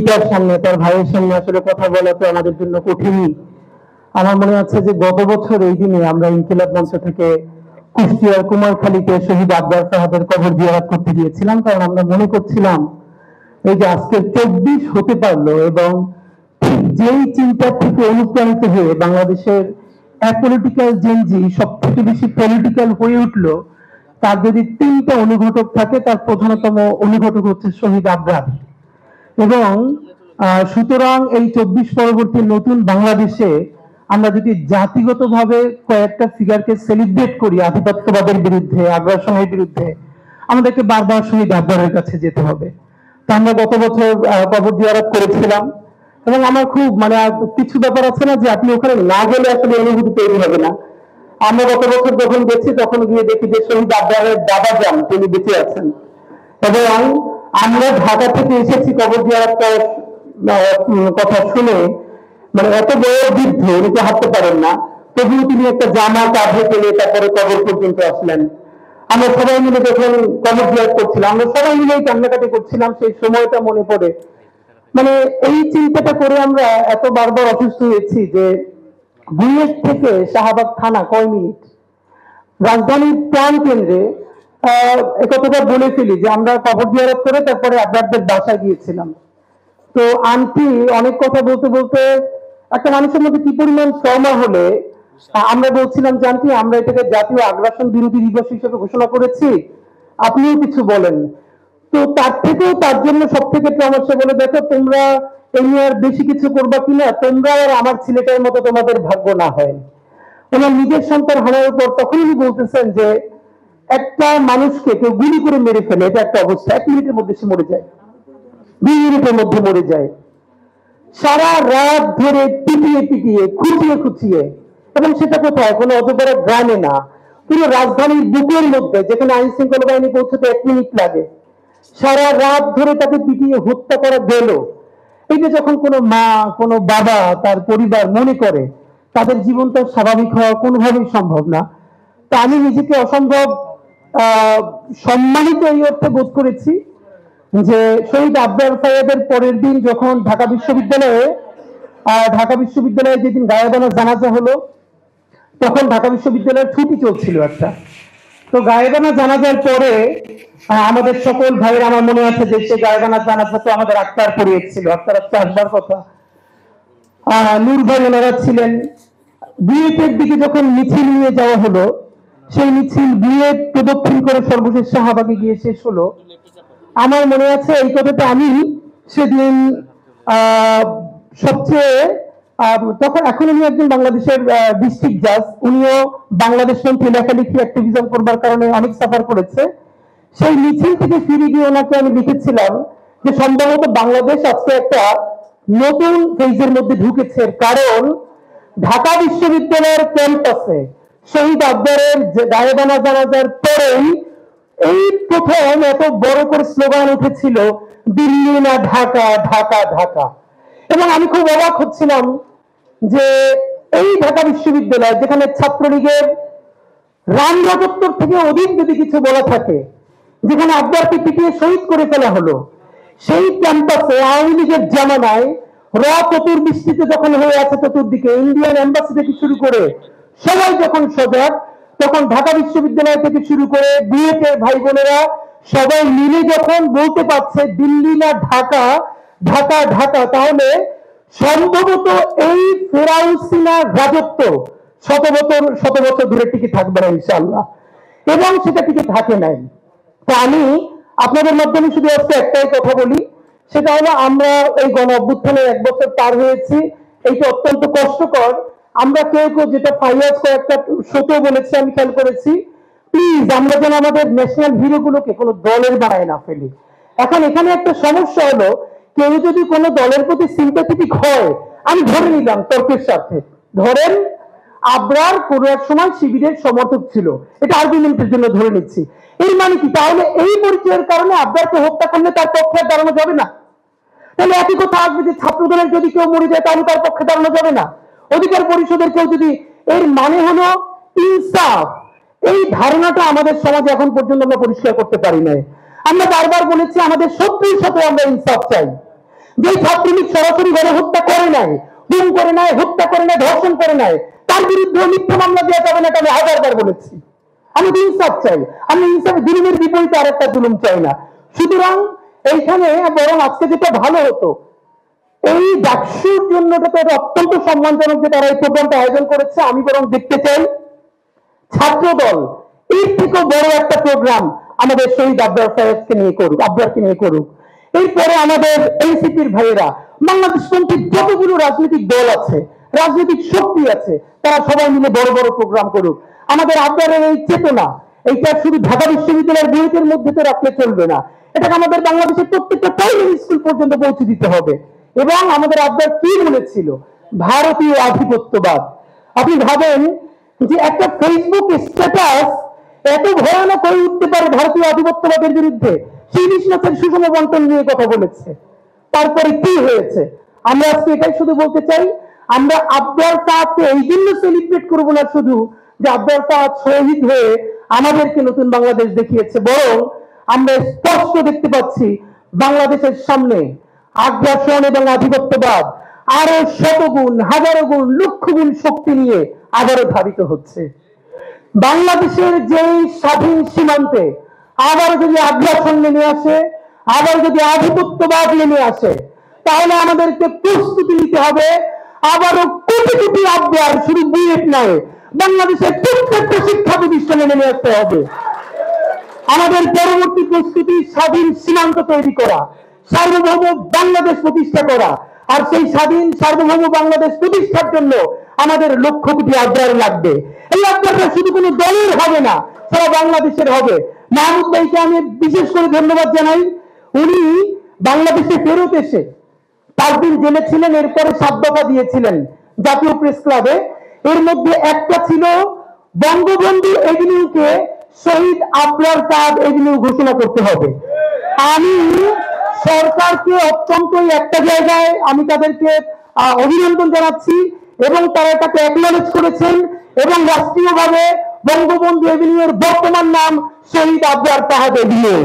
পিতার সামনে, তার ভাইয়ের সামনে আসলে কথা বলা তো আমাদের জন্য কঠিনই। আমার মনে আছে যে গত বছর এই দিনে আমরা ইনকিলাব মঞ্চ থেকে কুষ্টিয়ার কুমারখালীতে শহীদ আবরার সাহাবের কবর জিয়ারত করতে গিয়েছিলাম, কারণ আমরা মনে করছিলাম এই যে আজকে 24 হতে পারলো এবং যেই চিন্তা থেকে অনুপ্রাণিত হয়ে বাংলাদেশের অ্যাপলিটিক্যাল জেনজি সব থেকে বেশি পলিটিক্যাল হয়ে উঠলো, তার যদি 3টা অনুঘটক থাকে, তার প্রধানতম অনুঘটক হচ্ছে শহীদ আবরার। এবং সুতরাং এই 24 পরবর্তী নতুন বাংলাদেশে আমরা যদি জাতিগতভাবে কয়েকটা ফিগারকে সেলিব্রেট করি আধিপত্যবাদের বিরুদ্ধে, আগ্রাসনের বিরুদ্ধে, আমাদেরকে বারবার শহীদ আবরারের কাছে যেতে হবে। তো আমরা গত বছর কবর জিয়ারত করেছিলাম এবং আমার খুব কিছু ব্যাপার আছে না যে আপনি ওখানে না গেলে আসলে অনুভূতি তৈরি হবে না। আমরা গত বছর যখন গেছি তখন গিয়ে দেখি যে শহীদ আবরারের দাদা যান তিনি বেঁচে আছেন, এবং আমরা ঢাকা থেকে এসেছি কবর জিয়ারত কথা শুনে, এত বড় বৃদ্ধ, উনি হাঁটতে পারেন না, তবুও তিনি একটা জামা কাঁধে পেলে তারপরে কবর পর্যন্ত আসলেন। আমরা সবাই মিলে যখন কবর জিয়ারত করছিলাম, আমরা সবাই মিলে কান্নাকাটি করছিলাম, সেই সময়টা মনে পড়ে। এই চিন্তাটা করে আমরা এত বারবার অসুস্থ হয়েছি যে বুয়েট থেকে শাহবাগ থানা কয় মিনিট, রাজধানীর প্রাণ কেন্দ্রে। একথাটা বলে ফেলি যে আমরা কবর জিয়ারত করে তারপরে আবরারদের বাসায় গিয়েছিলাম। তো আন্টি অনেক কথা বলতে বলতে একটা মানুষের মধ্যে কি পরিমাণ ট্রমা হলে আমরা বলছিলাম যে আন্টি আমরা এটাকে জাতীয় আগ্রাসন বিরোধী দিবস হিসেবে ঘোষণা করেছি, আপনিও কিছু বলেন। তো তার থেকেও তার জন্য সব থেকে ট্রমা, সে বলে দেখো তোমরা এই নিয়ে আর বেশি কিছু করবা কিনা, তোমরা আর আমার ছেলেটার মতো তোমাদের ভাগ্য না হয়। ওনার নিজের সন্তান হারানোর পর তখন উনি বলতেছেন যে একটা মানুষকে কেউ গুলি করে মেরে ফেলে, এটা একটা অবস্থা, 1 মিনিটের মধ্যে সে মরে যায়, 2 মিনিটের মধ্যে মরে যায়, সারা রাত ধরে পিটিয়ে পিটিয়ে খুঁচিয়ে খুঁচিয়ে, এবং সেটা কোথায়, কোনো অজপাড়া গ্রামে না, পুরো রাজধানীর বুকের মধ্যে, যেখানে আইন শৃঙ্খলা বাহিনী পৌঁছতে 1 মিনিট লাগে, সারা রাত ধরে তাকে পিটিয়ে হত্যা করা গেল। এইটা যখন কোনো মা, কোনো বাবা, তার পরিবার মনে করে, তাদের জীবনটা স্বাভাবিক হওয়া কোনোভাবেই সম্ভব না। তা আমি নিজেকে অসম্ভব সম্মানিত এই অর্থে বোধ করেছি যে শহীদ আবরার সাহেবের পরের দিন যখন ঢাকা বিশ্ববিদ্যালয়ে যেদিন গায়েবানা জানাজা হলো, তখন ঢাকা বিশ্ববিদ্যালয়ের ছুটি চলছিল একটা। তো গায়েবানা জানাজার পরে আমাদের সকল ভাইয়ের, আমার মনে আছে যে সে গায়েবানা জানাজা তো আমাদের আক্তার পড়িয়েছিল, আক্তার আসবার কথা, নূর ভাই ওনারা ছিলেন। বুয়েটের দিকে যখন মিছিল নিয়ে যাওয়া হলো, সেই মিছিল বুয়েট প্রদক্ষিণ করে সর্বশেষ শাহবাগে গিয়ে শেষ হলো। আমার মনে আছে এই কথাটা আমি সেদিন সবচেয়ে তখন, এখন উনি একজন বাংলাদেশের ডিস্ট্রিক্ট জাজ, উনিও বাংলাদেশ মন্ত্রী, লেখালেখি অ্যাক্টিভিজম করবার কারণে অনেক সাফার করেছে। সেই মিছিল থেকে ফিরে গিয়ে ওনাকে আমি লিখেছিলাম যে সম্ভবত বাংলাদেশ আজকে একটা নতুন ফেজের মধ্যে ঢুকেছে, কারণ ঢাকা বিশ্ববিদ্যালয়ের ক্যাম্পাসে শহীদ আবরারের গায়েবানা জানাজার পরেই এই প্রথম এত বড় করে স্লোগান উঠেছিল, দিল্লি না ঢাকা, ঢাকা ঢাকা। এবং আমি খুব অবাক হচ্ছিলাম যে এই ঢাকা বিশ্ববিদ্যালয়, যেখানে ছাত্রলীগের রাম রাজত্বর থেকে অধিক যদি কিছু বলা থাকে, যেখানে আবরারকে পিটিয়ে শহীদ করে ফেলা হলো, সেই ক্যাম্পাসে আওয়ামী লীগের জামানায় চতুর্দৃষ্টিতে যখন হয়ে আছে চতুর্দিকে, ইন্ডিয়ান এম্বাসি থেকে শুরু করে সবাই যখন সজাগ, তখন ঢাকা বিশ্ববিদ্যালয় থেকে শুরু করে বিএটের ভাই বোনেরা সবাই মিলে যখন বলতে পারছে দিল্লি না ঢাকা, ঢাকা ঢাকা, তাহলে সম্ভবত এই ফেরাউসিনা রাজত্ব শত বছর ধরে টিকে থাকবে না ইনশাআল্লাহ, এবং সেটা টিকে থাকে নাই। তো আমি আপনাদের মাধ্যমে শুধু আজকে একটাই কথা বলি, সেটা হলো আমরা এই গণ অভ্যুত্থানের 1 বছর পার হয়েছি, এইটা অত্যন্ত কষ্টকর। আমরা কেউ যেটা ফাইয়াজ কয়েকটা শোতে বলেছি, আমি খেয়াল করেছি, প্লিজ আমরা যেন আমাদের ন্যাশনাল হিরো গুলোকে কোনো দলের বানায় না ফেলি। এখন এখানে একটা সমস্যা হলো, কেউ যদি কোনো দলের প্রতি সিম্প্যাথেটিক হয়, আমি ধরে নিলাম তর্কের সাথে, ধরেন আবরার কোন এক সময় শিবিরের সমর্থক ছিল, এটা আর্গুমেন্টের জন্য ধরে নিচ্ছি, এর মানে কি তাহলে এই পরিচয়ের কারণে আবরারকে হত্যা করলে তার পক্ষে দাঁড়ানো যাবে না? তাহলে একই কথা আসবে যে ছাত্রদলের যদি কেউ মরে যায় তাহলে তার পক্ষে দাঁড়ানো যাবে না? অধিকার পরিষদের কেউ যদি, এর মানে হলো ইনসাফ। এই ধারণাটা আমাদের সমাজে এখন পর্যন্ত আমরা পরিষ্কার করতে পারি নাই। আমরা বারবার বলেছি আমাদের শত্রুর সাথে আমরা ইনসাফ চাই, যে ছাত্রলীগ সরাসরি গণহত্যা করে নাই, গুম করে নাই, হত্যা করে নাই, ধর্ষণ করে নাই, তার বিরুদ্ধে মিথ্যা মামলা দেওয়া যাবে না, এটা আমি হাজারবার বলেছি। আমি ইনসাফ চাই, আমি ইনসাফ জুলুমের বিপরীতে আরেকটা জুলুম চাই না। সুতরাং এইখানে বরং আজকে যেটা ভালো হতো, এই ডাকসুর জন্য এটা অত্যন্ত সম্মানজনক যে তারা এই প্রোগ্রামটা আয়োজন করেছে। আমি বরং দেখতে চাই ছাত্র দল এর থেকেও বড় একটা প্রোগ্রাম আমাদের শহীদ আবরার সাহেবকে নিয়ে করুক, আবরারকে নিয়ে করুক। এরপরে আমাদের এনসিপির ভাইয়েরা, বাংলাদেশপন্থী যতগুলো রাজনৈতিক দল আছে, রাজনৈতিক শক্তি আছে, তারা সবাই মিলে বড় বড় প্রোগ্রাম করুক। আমাদের আবরারের এই চেতনা, এইটা শুধু ঢাকা বিশ্ববিদ্যালয়ের বুয়েটের মধ্যে তো রাখলে চলবে না, এটাকে আমাদের বাংলাদেশের প্রত্যেকটা প্রাইমারি স্কুল পর্যন্ত পৌঁছে দিতে হবে। এবং আমাদের আবরার কি বলেছিল, ভারতীয় আধিপত্যবাদ। আপনি ভাবেন যে একটা ফেসবুক স্ট্যাটাস এত ভয়ানক হয়ে উঠতে পারে ভারতীয় আধিপত্যবাদের বিরুদ্ধে। সেই বিশ্বনাথের সুষম বন্টন নিয়ে কথা বলেছে, তারপরে কি হয়েছে। আমরা আজকে এটাই শুধু বলতে চাই, আমরা আবরার সাহাদকে এই জন্য সেলিব্রেট করবো না শুধু যে আবরার সাহাদ শহীদ হয়ে আমাদেরকে নতুন বাংলাদেশ দেখিয়েছে, বরং আমরা স্পষ্ট দেখতে পাচ্ছি বাংলাদেশের সামনে আগ্রাসন এবং আধিপত্যবাদ আরো শতগুণ, হাজারো গুণ, লক্ষ গুণ শক্তি নিয়ে আবারও ধাবিত হচ্ছে। বাংলাদেশের যেই স্বাধীন সীমান্তে আবার যদি আগ্রাসন নেমে আসে, আবার যদি আধিপত্যবাদ নেমে আসে, তাহলে আমাদেরকে প্রস্তুতি নিতে হবে। আবারও কোটি কোটি আবরার, শুধু বুয়েট নয়, বাংলাদেশের প্রত্যেকটা শিক্ষা প্রতিষ্ঠানে নেমে আসতে হবে। আমাদের পরবর্তী প্রস্তুতি স্বাধীন সীমান্ত তৈরি করা, সার্বভৌম বাংলাদেশ প্রতিষ্ঠা করা। আর সেই স্বাধীন সার্বভৌম বাংলাদেশ প্রতিষ্ঠার জন্য আমাদের লক্ষ কোটি আবরার লাগবে। এই আবরারটা শুধু কোনো দলের হবে না, সারা বাংলাদেশের হবে। মাহমুদ ভাইকে আমি বিশেষ করে ধন্যবাদ জানাই। উনি বাংলাদেশে ফেরত এসে 5 দিন জেলে ছিলেন, এরপরে 7 দফা দিয়েছিলেন জাতীয় প্রেস ক্লাবে। এর মধ্যে একটা ছিল বঙ্গবন্ধু এভিনিউকে শহীদ আবরার সাহেব এভিনিউ ঘোষণা করতে হবে। আমি সরকারকে অত্যন্ত একটা জায়গায় আমি তাদেরকে অভিনন্দন জানাচ্ছি, এবং তারা এটাকে অ্যাকনলেজ করেছেন, এবং রাষ্ট্রীয়ভাবে বঙ্গবন্ধু এভিনিউর বর্তমান নাম শহীদ আবরার সাহেব এভিনিউ।